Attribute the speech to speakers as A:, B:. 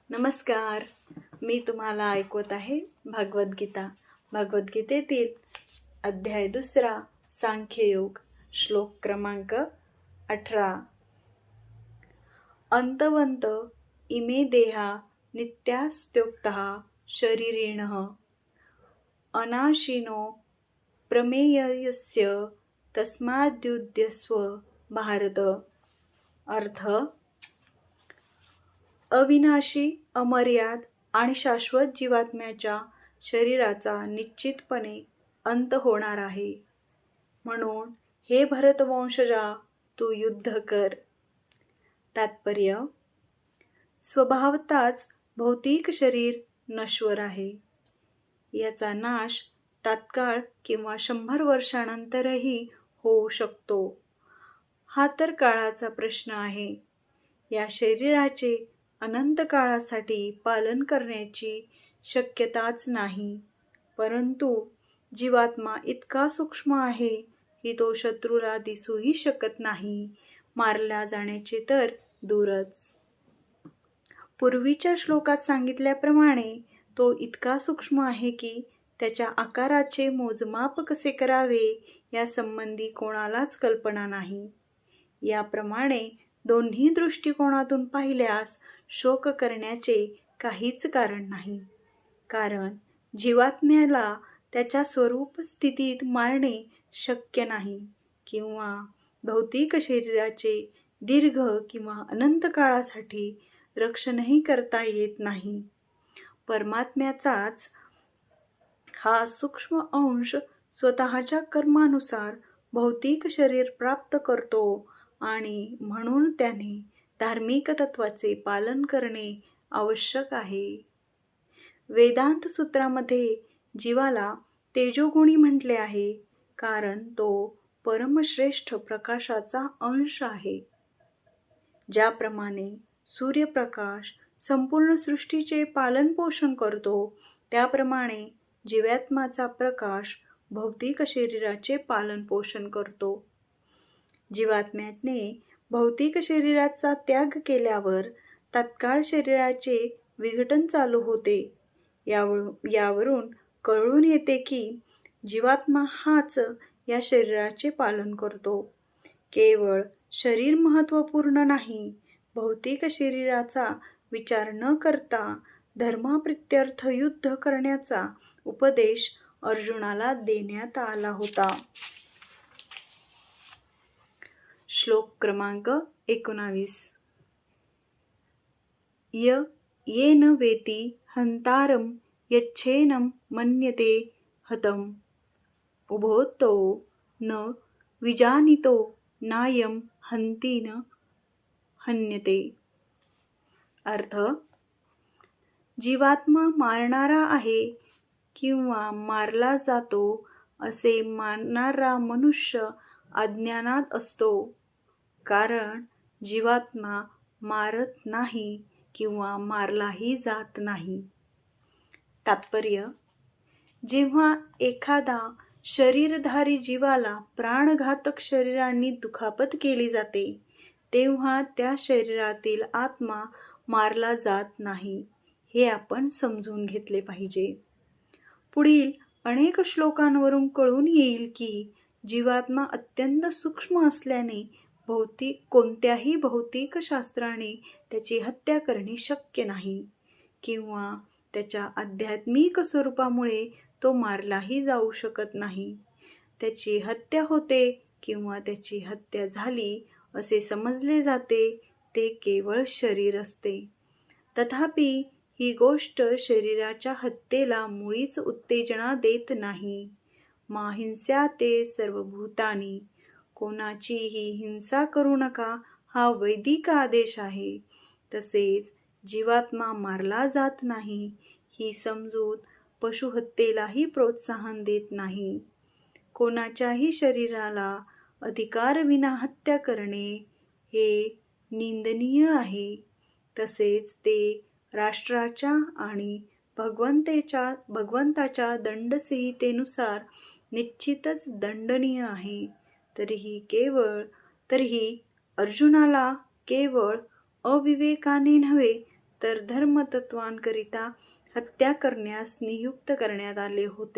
A: नमस्कार. मी तुम्हाला ऐकवत आहे भगवद्गीता. भगवद्गीतेतील अध्याय 2 सांख्ययोग, श्लोक क्रमांक 18. अंतवंत इमे देहा नित्यास्त्योक्तः शरीरिणः अनाशिनो प्रमेयस्य तस्माद्युध्यस्व भारत. अर्थ: अविनाशी, अमर्याद आणि शाश्वत जीवात्म्याच्या शरीराचा निश्चितपणे अंत होणार आहे. म्हणून हे भरतवंशजा, तू युद्ध कर. तात्पर्य: स्वभावताच भौतिक शरीर नश्वर आहे. याचा नाश तात्काळ किंवा 100 वर्षानंतरही होऊ शकतो. हा तर काळाचा प्रश्न आहे. या शरीराचे अनंत काळासाठी पालन करण्याची शक्यताच नाही. परंतु जीवात्मा इतका सूक्ष्म आहे की तो शत्रूला दिसूही शकत नाही, मारला जाण्याचे तर दूरच. पूर्वीच्या श्लोकात सांगितल्याप्रमाणे तो इतका सूक्ष्म आहे की त्याच्या आकाराचे मोजमाप कसे करावे यासंबंधी कोणालाच कल्पना नाही. याप्रमाणे दोन्ही दृष्टिकोनातून पाहिल्यास शोक करण्याचे काहीच कारण नाही. कारण जीवात्म्याला त्याच्या स्वरूप स्थितीत मारणे शक्य नाही किंवा भौतिक शरीराचे दीर्घ किंवा अनंत काळासाठी रक्षणही करता येत नाही. परमात्म्याचाच हा सूक्ष्म अंश स्वतःच्या कर्मानुसार भौतिक शरीर प्राप्त करतो आणि म्हणून त्याने धार्मिक तत्वाचे पालन करणे आवश्यक आहे. वेदांत सूत्रामध्ये जीवाला तेजोगुणी म्हटले आहे, कारण तो परमश्रेष्ठ प्रकाशाचा अंश आहे. ज्याप्रमाणे सूर्यप्रकाश संपूर्ण सृष्टीचे पालनपोषण करतो, त्याप्रमाणे जीवात्म्याचा प्रकाश भौतिक शरीराचे पालनपोषण करतो. जीवात्म्याने भौतिक शरीराचा त्याग केल्यावर तात्काळ शरीराचे विघटन चालू होते. यावरून कळून येते की जीवात्मा हाच या शरीराचे पालन करतो. केवळ शरीर महत्त्वपूर्ण नाही, भौतिक शरीराचा विचार न करता धर्माप्रित्यर्थ युद्ध करण्याचा उपदेश अर्जुनाला देण्यात आला होता. श्लोक क्रमांक 19. येन वेति हंतारं यच्छेनं मन्यते हतम् उभोतो न विजानीतो नायं हन्ति न हन्यते. अर्थ: जीवात्मा मारणारा आहे किंवा मारला जातो असे मानणारा मनुष्य अज्ञानात असतो. कारण जीवात्मा मारत नाही किंवा मारलाही जात नाही. तात्पर्य: जेव्हा एखादा शरीरधारी जीवाला प्राणघातक शरीरांनी दुखापत केली जाते, तेव्हा त्या शरीरातील आत्मा मारला जात नाही, हे आपण समजून घेतले पाहिजे. पुढील अनेक श्लोकांवरून कळून येईल की जीवात्मा अत्यंत सूक्ष्म असल्याने कोणत्याही भौतिक शास्त्राने त्याची हत्या करणे शक्य नाही किंवा त्याच्या आध्यात्मिक स्वरूपामुळे तो मारलाही जाऊ शकत नाही. त्याची हत्या होते किंवा त्याची हत्या झाली असे समजले जाते ते केवळ शरीर असते. तथापि ही गोष्ट शरीराच्या हत्येला मुळीच उत्तेजना देत नाही. मा हिंस्याते सर्वभूतानि, कोणाचीही हिंसा करू नका हा वैदिक आदेश आहे. तसेच जीवात्मा मारला जात नाही ही समजूत पशुहत्येलाही प्रोत्साहन देत नाही. कोणाच्याही शरीराला अधिकारविना हत्या करणे हे निंदनीय आहे. तसेच ते राष्ट्राच्या आणि भगवंताच्या दंडसंहितेनुसार निश्चितच दंडनीय आहे. तरीही अर्जुनाला केवळ अविवेकाने नव्हे तर धर्मतत्त्वांकरिता हत्या करण्यास नियुक्त करण्यात आले होते.